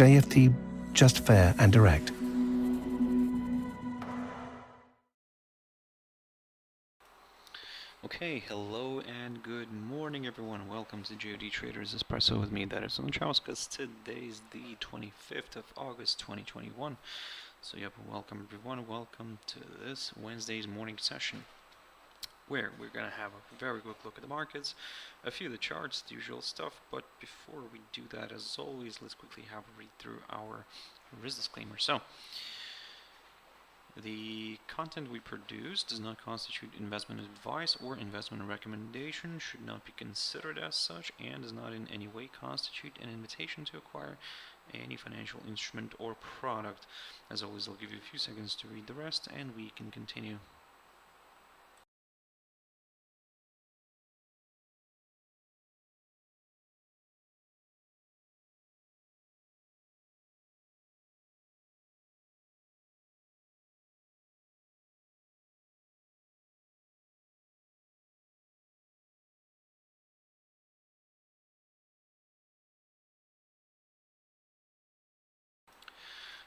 JFD, just fair and direct. Okay, hello and good morning everyone. Welcome to JFD Traders Espresso with me, Darius Anucauskas. Today is the 25th of August 2021. So yep, welcome everyone. Welcome to this Wednesday's morning session, where we're going to have a very quick look at the markets, a few of the charts, the usual stuff. But before we do that, as always, let's quickly have a read through our risk disclaimer. So, the content we produce does not constitute investment advice or investment recommendation, should not be considered as such, and does not in any way constitute an invitation to acquire any financial instrument or product. As always, I'll give you a few seconds to read the rest and we can continue.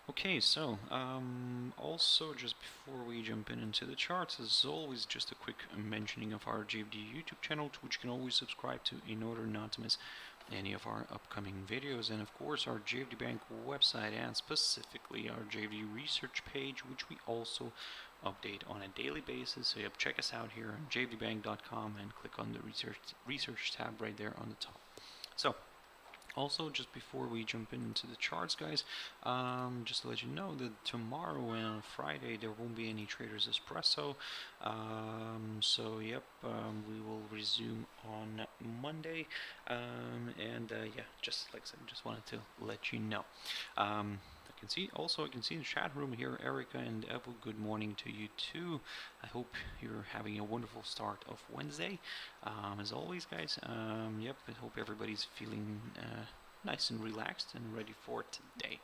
Okay, so also just before we jump into the charts, as always, just a quick mentioning of our JFD YouTube channel, to which you can always subscribe to in order not to miss any of our upcoming videos, and of course our JFD Bank website, and specifically our JFD research page, which we also update on a daily basis. So yep, check us out here on jfdbank.com and click on the research tab right there on the top. So also, just before we jump into the charts, guys, just to let you know that tomorrow and Friday there won't be any Traders Espresso. So yep, we will resume on Monday. Yeah, just like I said, just wanted to let you know. I can see in the chat room here, Erica and Evo, good morning to you too. I hope you're having a wonderful start of Wednesday. As always, guys, yep, I hope everybody's feeling nice and relaxed and ready for today.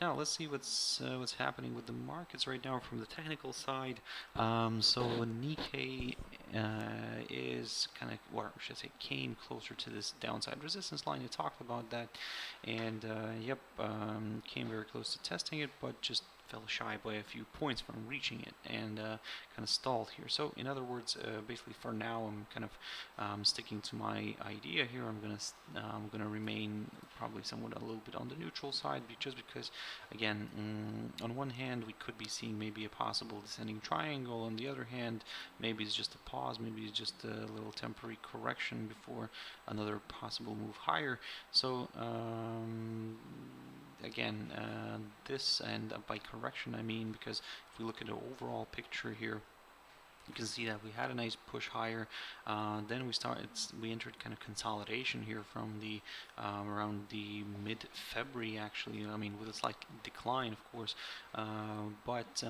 Now let's see what's happening with the markets right now from the technical side. So Nikkei is kind of, or I should say, came closer to this downside resistance line. I talked about that, and yep, came very close to testing it, but just fell shy by a few points from reaching it, and kind of stalled here. So in other words, basically for now, I'm kind of sticking to my idea here. I'm gonna remain probably somewhat a little bit on the neutral side, just because, again, on one hand we could be seeing maybe a possible descending triangle. On the other hand, maybe it's just a pause, maybe it's just a little temporary correction before another possible move higher. So again, this, and by correction I mean, because if we look at the overall picture here, you can see that we had a nice push higher, then we entered kind of consolidation here from the around the mid-February, actually, I mean, with a slight decline, of course, but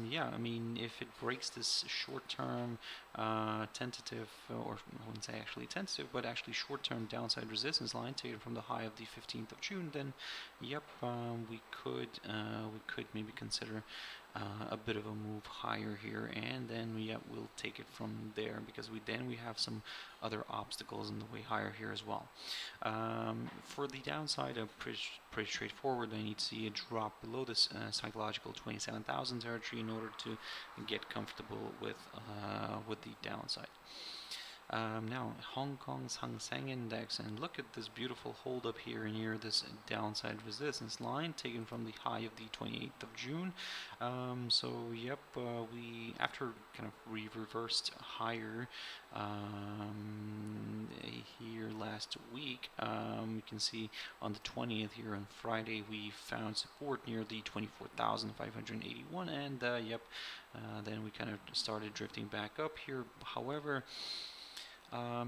yeah, I mean, if it breaks this short-term tentative, or I wouldn't say actually tentative, but actually short-term downside resistance line taken from the high of the 15th of June, then yep, we could maybe consider a bit of a move higher here, and then we'll take it from there, because we have some other obstacles in the way higher here as well. For the downside, pretty straightforward. I need to see a drop below this psychological 27,000 territory in order to get comfortable with the downside. Now, Hong Kong's Seng Index, and look at this beautiful hold up here near this downside resistance line taken from the high of the 28th of June. So yep, we, after kind of reversed higher here last week, you can see on the 20th here on Friday we found support near the 24,581, and yep, then we kind of started drifting back up here. However,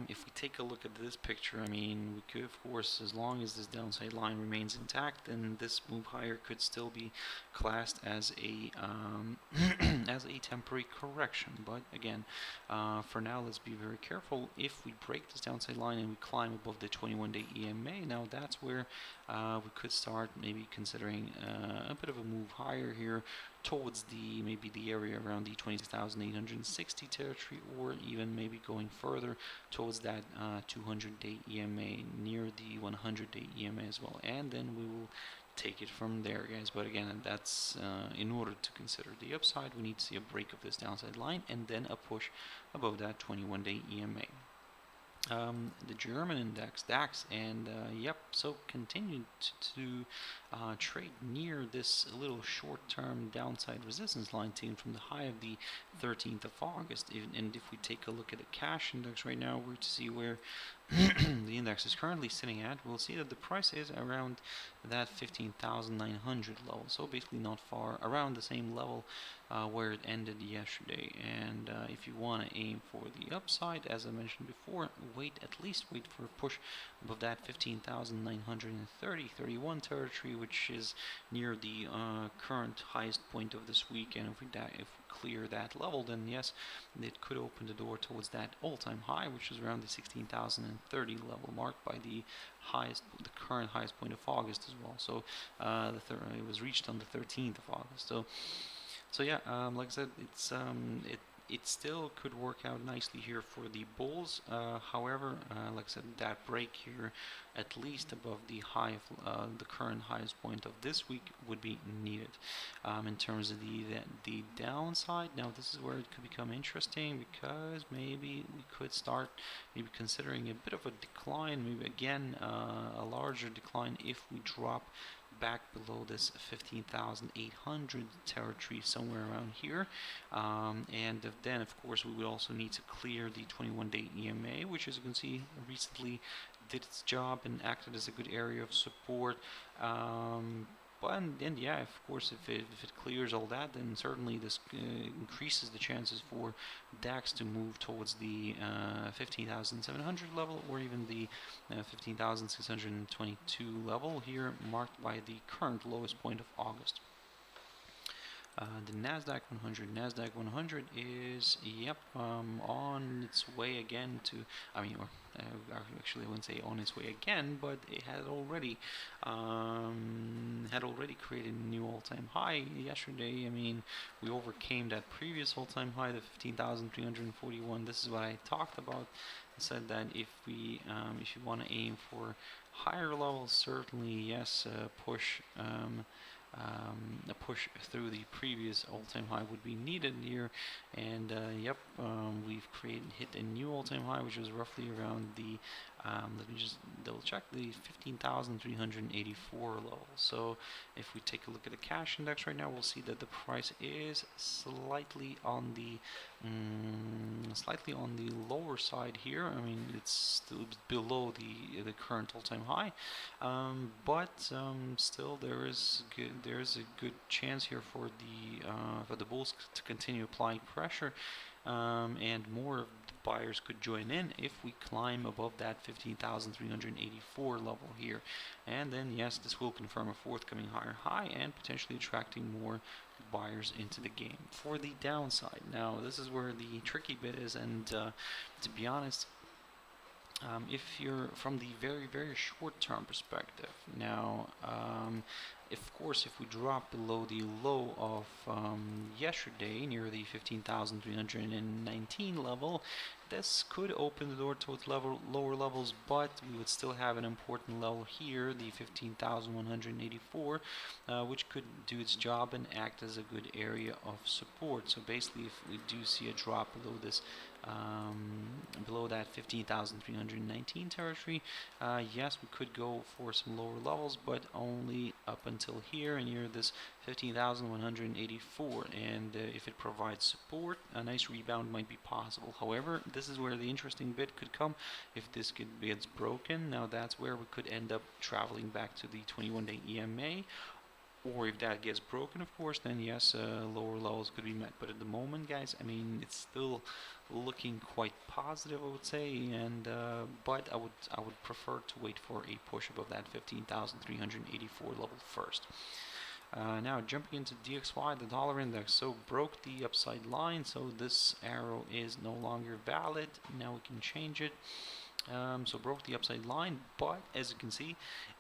if we take a look at this picture, I mean, we could, of course, as long as this downside line remains intact, then this move higher could still be classed as a as a temporary correction. But again, for now, let's be very careful. If we break this downside line and we climb above the 21-day EMA, now that's where we could start maybe considering a bit of a move higher here towards maybe the area around the 26,860 territory, or even maybe going further towards that 200-day EMA near the 100-day EMA as well. And then we will take it from there, guys. But again, that's in order to consider the upside, we need to see a break of this downside line and then a push above that 21-day EMA. The German index DAX, and yep, so continued to trade near this little short-term downside resistance line taken from the high of the 13th of August. And if we take a look at the cash index right now, we're to see where the index is currently sitting at. We'll see that the price is around that 15,900 level, so basically not far, around the same level where it ended yesterday. And if you want to aim for the upside, as I mentioned before, at least wait for a push above that 15,930-31 territory, which is near the current highest point of this week. And if we clear that level, then yes, it could open the door towards that all-time high, which is around the 16,030 level, marked by the current highest point of August as well. So it was reached on the 13th of August. So yeah, like I said, it still could work out nicely here for the bulls. However, like I said, that break here, at least above the high of the current highest point of this week, would be needed. In terms of the downside, now this is where it could become interesting, because maybe we could start considering a bit of a decline, maybe again a larger decline if we drop back below this 15,800 territory, somewhere around here. And then of course we would also need to clear the 21-day EMA, which, as you can see, recently did its job and acted as a good area of support. And yeah, of course, if it clears all that, then certainly this increases the chances for DAX to move towards the 15,700 level, or even the 15,622 level here, marked by the current lowest point of August. The Nasdaq 100 is, yep, on its way again to, actually I wouldn't say on its way again, but it had already created a new all-time high yesterday. I mean, we overcame that previous all-time high, the 15,341. This is what I talked about. I said that if you want to aim for higher levels, certainly yes, push a push through the previous all-time high would be needed here. And yep, we've hit a new all-time high, which was roughly around the let me just double check, the 15,384 level. So if we take a look at the cash index right now, we'll see that the price is slightly on the lower side here. I mean, it's still below the current all-time high, but still there is a good chance here for the bulls to continue applying pressure, and more of the buyers could join in if we climb above that 15,384 level here. And then yes, this will confirm a forthcoming higher high and potentially attracting more buyers into the game. For the downside, now this is where the tricky bit is, and to be honest, if you're from the very short-term perspective, now of course, if we drop below the low of yesterday, near the 15,319 level, this could open the door towards lower levels, but we would still have an important level here, the 15,184, which could do its job and act as a good area of support. So basically, if we do see a drop below this, below that 15,319 territory, yes, we could go for some lower levels, but only up until here and near this 15,184. And if it provides support, a nice rebound might be possible. However, this is where the interesting bit could come. If this gets broken, now that's where we could end up traveling back to the 21-day EMA. Or if that gets broken, of course, then yes, lower levels could be met. But at the moment, guys, I mean, it's still looking quite positive, I would say. And but I would prefer to wait for a push above that 15,384 level first. Now jumping into DXY, the dollar index, so broke the upside line, so this arrow is no longer valid. Now we can change it. So broke the upside line, but as you can see,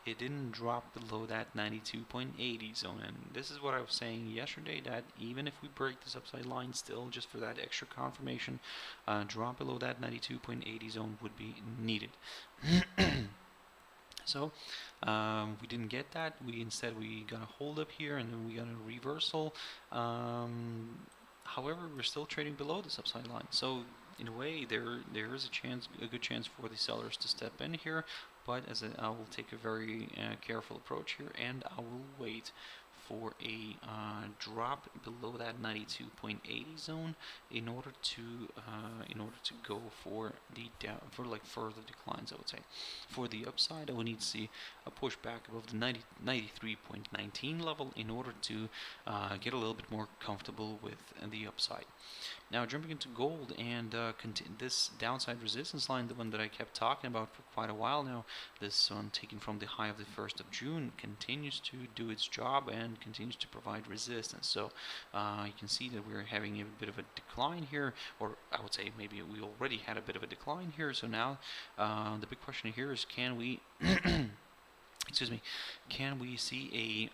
it didn't drop below that 92.80 zone. And this is what I was saying yesterday, that even if we break this upside line, still just for that extra confirmation, drop below that 92.80 zone would be needed. So we didn't get that. We got a hold up here, and then we got a reversal. However, we're still trading below this upside line. So in a way, there is a good chance for the sellers to step in here. But I will take a very careful approach here, and I will wait for a drop below that 92.80 zone in order to go for like further declines. I would say for the upside, I would need to see a push back above the 93.19 level in order to get a little bit more comfortable with the upside. Now jumping into gold and this downside resistance line, the one that I kept talking about for quite a while now, this one taken from the high of the 1st of June, continues to do its job and continues to provide resistance. So you can see that we're having a bit of a decline here, or I would say maybe we already had a bit of a decline here. So now the big question here is, can we excuse me, can we see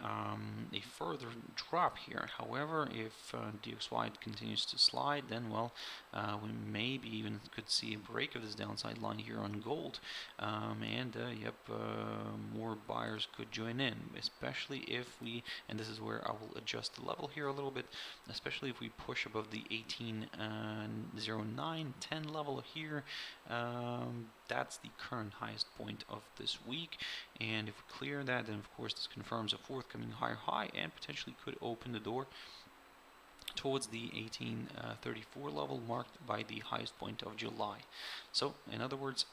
a further drop here? However, if DXY continues to slide, then well, we maybe even could see a break of this downside line here on gold, more buyers could join in, especially if we, and this is where I will adjust the level here a little bit, especially if we push above the 18.0910 level here. That's the current highest point of this week, and if we clear that, then of course this confirms a forthcoming higher high and potentially could open the door towards the 1834 level marked by the highest point of July. So in other words,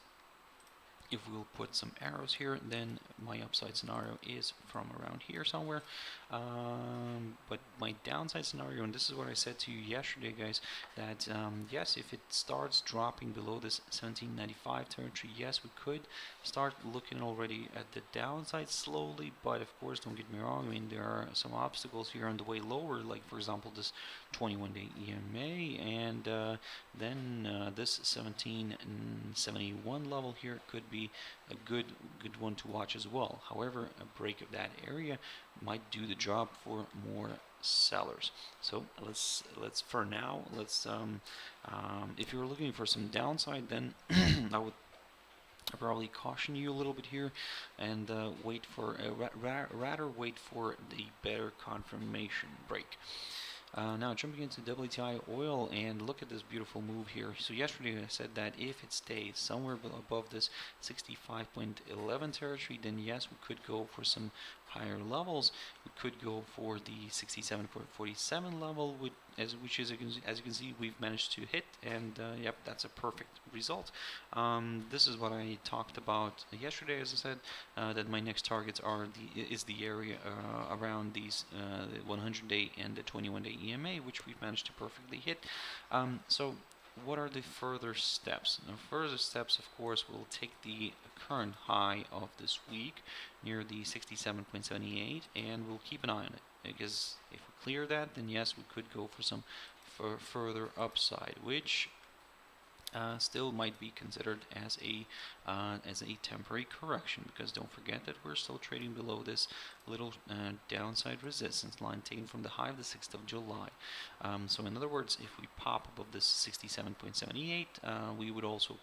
if we'll put some arrows here, then my upside scenario is from around here somewhere. But my downside scenario, and this is what I said to you yesterday, guys, that yes, if it starts dropping below this 1795 territory, yes, we could start looking already at the downside slowly. But of course, don't get me wrong, I mean, there are some obstacles here on the way lower, like for example this 21-day EMA, and then this 1771 level here could be a good one to watch as well. However, a break of that area might do the job for more sellers. So let's for now, if you're looking for some downside, then I would probably caution you a little bit here and wait for rather wait for the better confirmation break. Now jumping into WTI Oil, and look at this beautiful move here. So yesterday I said that if it stays somewhere above this 65.11 territory, then yes, we could go for some higher levels. We could go for the 67.47 level, which as you can see, we've managed to hit, and yep, that's a perfect result. This is what I talked about yesterday, as I said, that my next targets is the area around these 100-day and the 21-day EMA, which we've managed to perfectly hit. So what are the further steps? The further steps, of course, will take the current high of this week near the 67.78, and we'll keep an eye on it, because if we clear that, then yes, we could go for some further upside, which still might be considered as a temporary correction, because don't forget that we're still trading below this little downside resistance line taken from the high of the 6th of July. So in other words, if we pop above this 67.78, we would also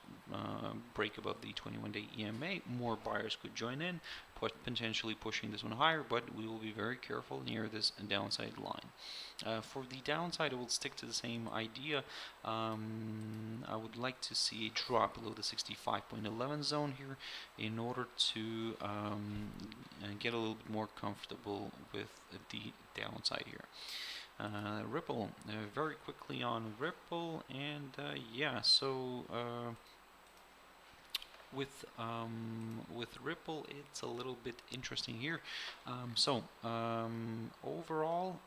break above the 21-day EMA. More buyers could join in, potentially pushing this one higher, but we will be very careful near this downside line. For the downside, I will stick to the same idea. I would like to see a drop below the 65.11 zone here in order to get a little bit more comfortable with the downside here. Ripple, very quickly on Ripple, and yeah, so with Ripple, it's a little bit interesting here. Overall,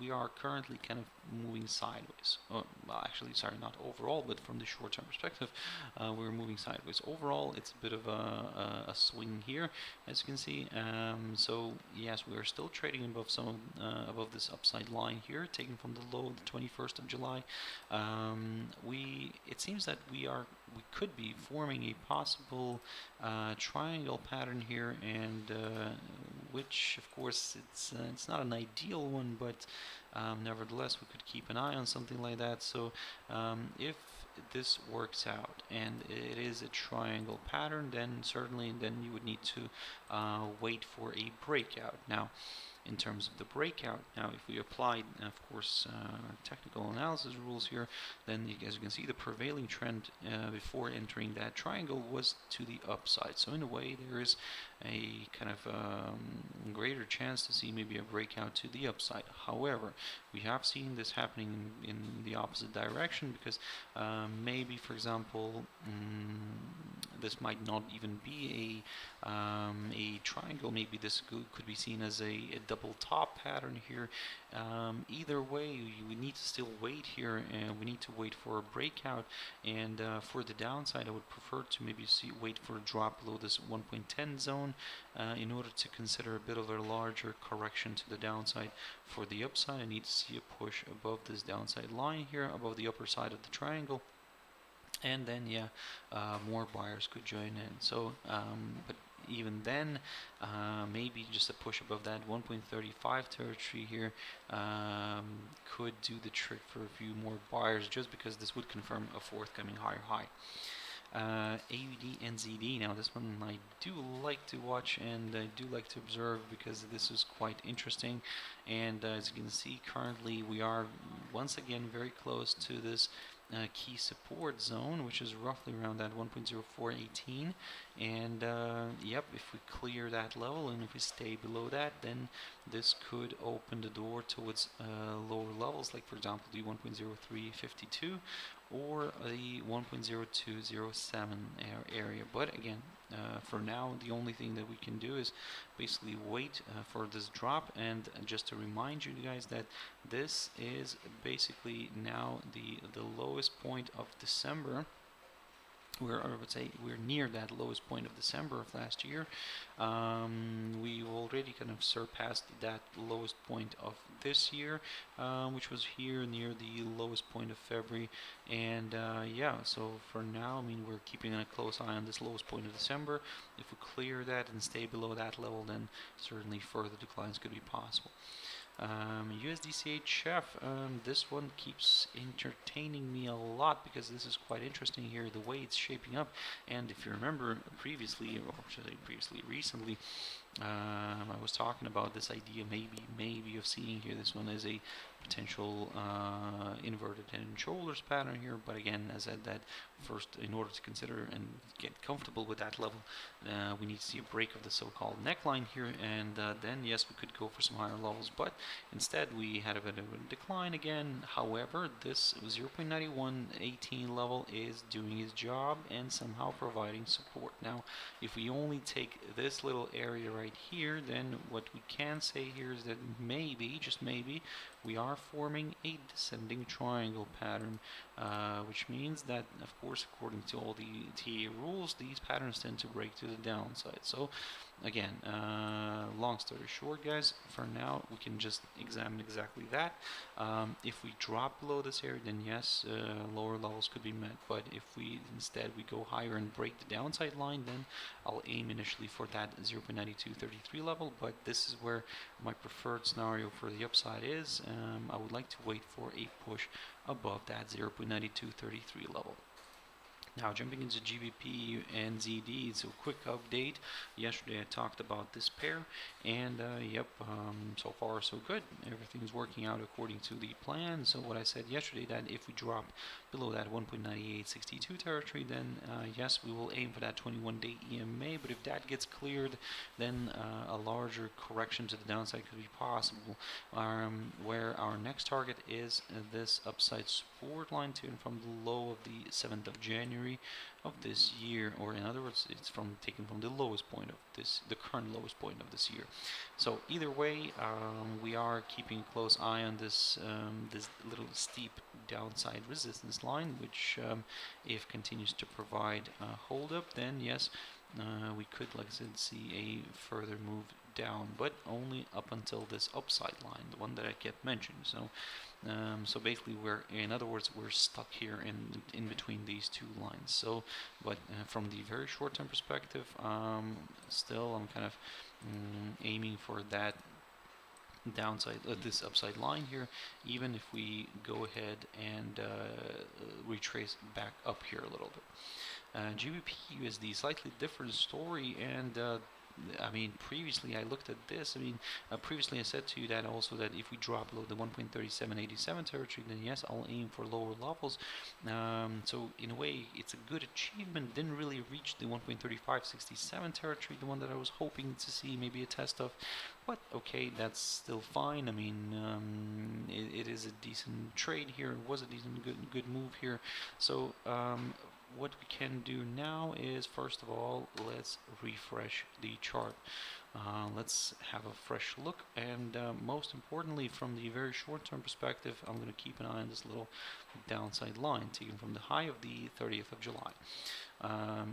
we are currently kind of moving sideways. Well, actually, sorry, not overall, but from the short-term perspective, we're moving sideways. Overall, it's a bit of a swing here, as you can see. So yes, we are still trading above above this upside line here, taken from the low of the 21st of July. It seems that we could be forming a possible triangle pattern here, and which of course it's not an ideal one, but nevertheless we could keep an eye on something like that. So if this works out and it is a triangle pattern, then certainly you would need to wait for a breakout. Now, in terms of the breakout, now if we apply, of course, technical analysis rules here, then as you can see, the prevailing trend before entering that triangle was to the upside. So in a way, there is a kind of greater chance to see maybe a breakout to the upside. However, we have seen this happening in the opposite direction, because maybe, for example, this might not even be a triangle. Maybe this could be seen as a double top pattern here. Either way, we need to still wait here, and we need to wait for a breakout. And for the downside, I would prefer to maybe wait for a drop below this 1.10 zone in order to consider a bit of a larger correction to the downside. For the upside, I need to see a push above this downside line here, above the upper side of the triangle. And then, yeah, more buyers could join in. So, but even then, maybe just a push above that 1.35 territory here could do the trick for a few more buyers, just because this would confirm a forthcoming higher high. AUD and ZD. Now this one I do like to watch and I do like to observe, because this is quite interesting. And as you can see, currently we are once again very close to this key support zone, which is roughly around that 1.0418. And yep, if we clear that level and if we stay below that, then this could open the door towards lower levels, like for example the 1.0352 or the 1.0207 area. But again, for now, the only thing that we can do is basically wait for this drop. And just to remind you guys that this is basically now the lowest point of December. I would say we're near that lowest point of December of last year. We already kind of surpassed that lowest point of this year, which was here near the lowest point of February. And yeah, so for now, I mean, we're keeping a close eye on this lowest point of December. If we clear that and stay below that level, then certainly further declines could be possible. USDCHF, this one keeps entertaining me a lot, because this is quite interesting here, the way it's shaping up. And if you remember previously, or should I say recently, I was talking about this idea maybe of seeing here this one as a potential inverted head and shoulders pattern here. But again, as I said, that first, in order to consider and get comfortable with that level, we need to see a break of the so-called neckline here, and then yes, we could go for some higher levels. But instead we had a bit of a decline again. However, this 0.9118 level is doing its job and somehow providing support. Now if we only take this little area right here, then what we can say here is that maybe, just maybe, we are forming a descending triangle pattern, which means that, of course, according to all the TA rules, these patterns tend to break to the downside. So again, long story short, guys, for now we can just examine exactly that. If we drop below this area, then yes, lower levels could be met. But if we instead go higher and break the downside line, then I'll aim initially for that 0.9233 level. But this is where my preferred scenario for the upside is. I would like to wait for a push above that 0.9233 level. Now jumping into GBP and ZD, so quick update. Yesterday I talked about this pair, and yep, so far so good. Everything's working out according to the plan. So what I said yesterday, that if we drop below that 1.9862 territory, then yes, we will aim for that 21-day EMA. But if that gets cleared, then a larger correction to the downside could be possible, where our next target is this upside support line taken from the low of the 7th of January of this year, or in other words, it's taken from the lowest point of the current lowest point of this year. So either way, we are keeping a close eye on this this little steep downside resistance line, which if continues to provide hold up, then yes, we could, like I said, see a further move down, but only up until this upside line, the one that I kept mentioning. So so basically in other words, we're stuck here in between these two lines. So but from the very short-term perspective, still I'm kind of aiming for that downside, this upside line here, even if we go ahead and retrace back up here a little bit. GBPUSD, slightly different story, and I mean, previously I looked at this. I mean, previously I said to you that also that if we drop below the 1.3787 territory, then yes, I'll aim for lower levels. So in a way, it's a good achievement. Didn't really reach the 1.3567 territory, the one that I was hoping to see maybe a test of. But okay, that's still fine. I mean, it is a decent trade here. It was a decent, good move here. So what we can do now is, first of all, let's refresh the chart. Let's have a fresh look, and most importantly, from the very short-term perspective, I'm going to keep an eye on this little downside line taken from the high of the 30th of July.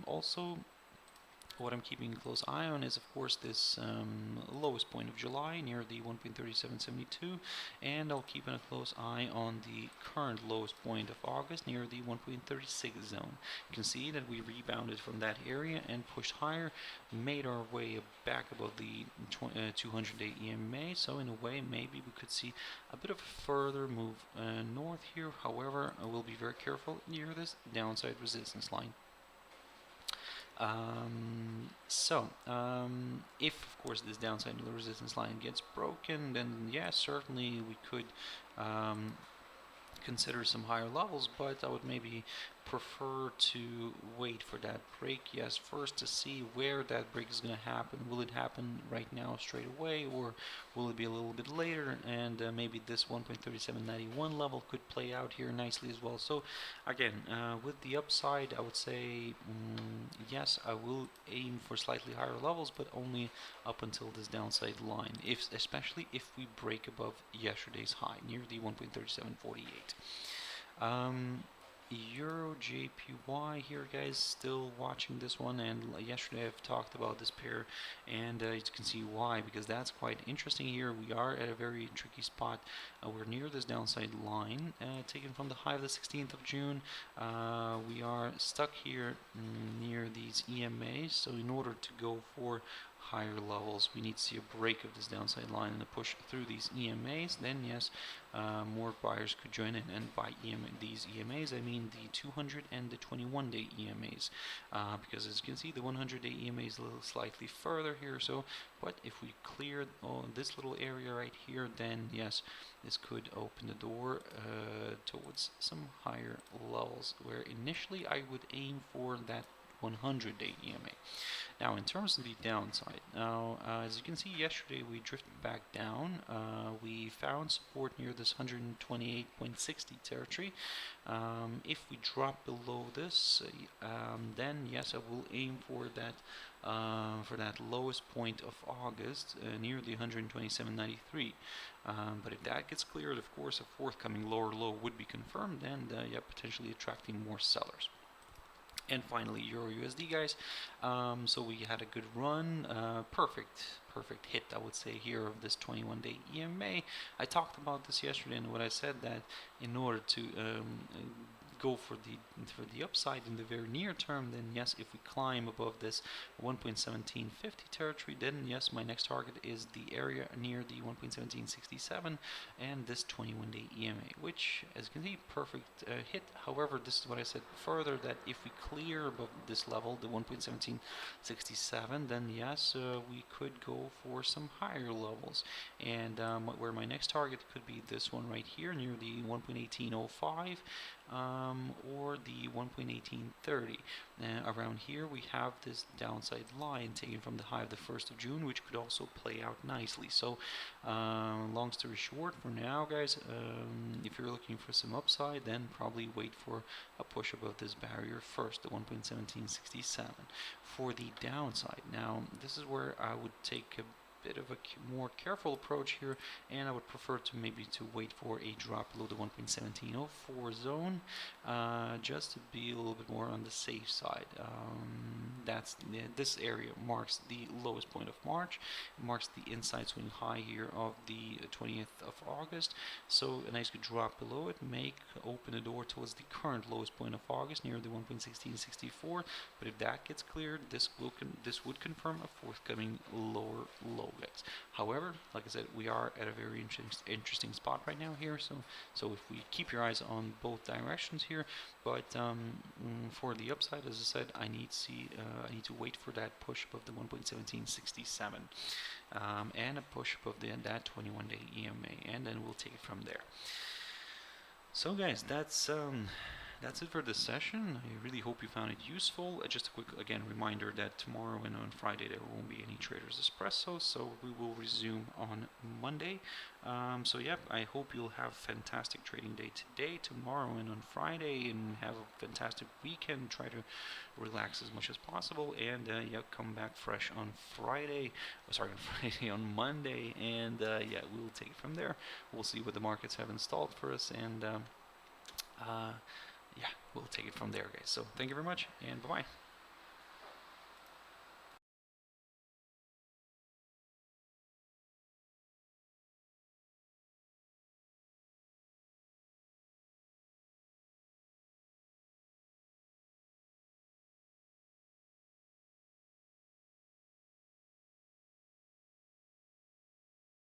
Also, what I'm keeping a close eye on is, of course, this lowest point of July near the 1.3772, and I'll keep a close eye on the current lowest point of August near the 1.36 zone. You can see that we rebounded from that area and pushed higher, made our way back above the 200-day EMA, so in a way maybe we could see a bit of a further move north here. However, I will be very careful near this downside resistance line. If of course this downside resistance line gets broken, then yes, certainly we could consider some higher levels, but I would maybe prefer to wait for that break. Yes, first to see where that break is going to happen. Will it happen right now straight away, or will it be a little bit later? And maybe this 1.3791 level could play out here nicely as well. So again, with the upside, I would say yes, I will aim for slightly higher levels, but only up until this downside line, especially if we break above yesterday's high near the 1.3748. EURJPY here, guys, still watching this one, and yesterday I've talked about this pair, and you can see why, because that's quite interesting here. We are at a very tricky spot. We're near this downside line taken from the high of the 16th of June. We are stuck here near these EMAs, so in order to go for higher levels, we need to see a break of this downside line and a push through these EMAs. Then yes, more buyers could join in, and by these EMAs I mean the 200 and the 21-day EMAs, because as you can see, the 100-day EMA is a little slightly further here. So but if we clear this little area right here, then yes, this could open the door towards some higher levels, where initially I would aim for that 100-day EMA. Now, in terms of the downside, as you can see, yesterday we drifted back down. We found support near this 128.60 territory. If we drop below this, then yes, I will aim for that lowest point of August near the 127.93. But if that gets cleared, of course, a forthcoming lower low would be confirmed, and yeah, potentially attracting more sellers. And finally, EURUSD, guys. So we had a good run, perfect hit, I would say, here of this 21-day EMA. I talked about this yesterday, and what I said that in order to go for the upside in the very near term, then yes, if we climb above this 1.1750 territory, then yes, my next target is the area near the 1.1767 and this 21-day EMA, which, as you can see, perfect hit. However, this is what I said further, that if we clear above this level, the 1.1767, then yes, we could go for some higher levels, and where my next target could be this one right here near the 1.1805 or the 1.1830. Around here we have this downside line taken from the high of the 1st of June, which could also play out nicely. So long story short, for now, guys, if you're looking for some upside, then probably wait for a push above this barrier first, the 1.1767. For the downside, now this is where I would take a bit of a more careful approach here, and I would prefer to maybe to wait for a drop below the 1.1704 zone, just to be a little bit more on the safe side. This area marks the lowest point of March, marks the inside swing high here of the 20th of August. So a nice good drop below it may open the door towards the current lowest point of August near the 1.1664. But if that gets cleared, this would confirm a forthcoming lower low, guys. However, like I said, we are at a very interesting spot right now here. So if we keep your eyes on both directions here, but for the upside, as I said, I need to wait for that push above the 1.1767 and a push above that 21-day EMA, and then we'll take it from there. So guys, that's it for this session. I really hope you found it useful. Just a quick, again, reminder that tomorrow and on Friday there won't be any Traders Espresso, so we will resume on Monday. So yeah, I hope you'll have a fantastic trading day today, tomorrow, and on Friday, and have a fantastic weekend. Try to relax as much as possible, and yeah, come back fresh on Friday. Oh, sorry, on Friday, on Monday, and yeah, we'll take it from there. We'll see what the markets have installed for us, and yeah, we'll take it from there, guys. So thank you very much, and bye-bye.